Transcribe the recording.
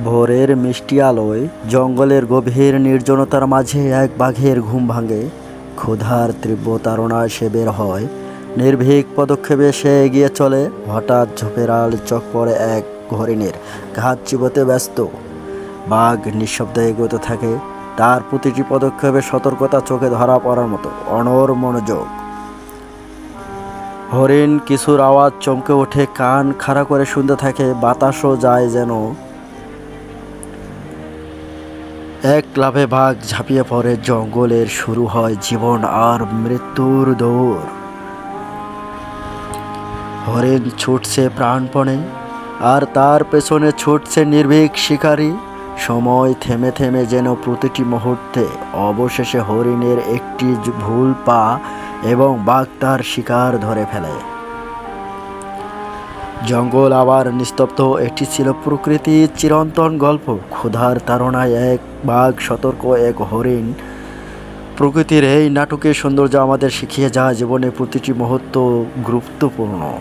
ভোরের মিষ্টি আলোয় জঙ্গলের গভীর নির্জনতার মাঝে এক বাঘের ঘুম ভাঙে। ক্ষুধার তীব্র তাড়নায় সে বের হয়। নির্ভীক পদক্ষেপে সে এগিয়ে চলে। হঠাৎ ঝোপের আড়ালে চোখ পড়ে এক হরিণের ঘাত চিবোতে ব্যস্ত। বাঘ নিঃশব্দে এগোতে থাকে, তার প্রতিটি পদক্ষেপে সতর্কতা চোখে ধরা পড়ার মতো অনড় মনোযোগ। হরিণ কিছুর আওয়াজ চমকে ওঠে, কান খাড়া করে শুনতে থাকে। বাতাসও যায় যেন। এক লাফে বাঘ ঝাঁপিয়ে পড়ে। জঙ্গলের শুরু হয় জীবন আর মৃত্যুর দৌড়। হরিণ ছুটছে প্রাণপণে, আর তার পেছনে ছুটছে নির্ভীক শিকারী। সময় থেমে থেমে যেন প্রতিটি মুহূর্তে। অবশেষে হরিণের একটি ভুল পা এবং বাঘ তার শিকার ধরে ফেলে। জঙ্গল আবার নিস্তব্ধ। এটি ছিল প্রকৃতির চিরন্তন গল্প। ক্ষুধার তাড়নায় এক বাঘ, সতর্ক এক হরিণ। প্রকৃতির এই নাটকের সৌন্দর্য আমাদের শিখিয়ে যায় জীবনের প্রতিটি মুহূর্ত গুরুত্বপূর্ণ।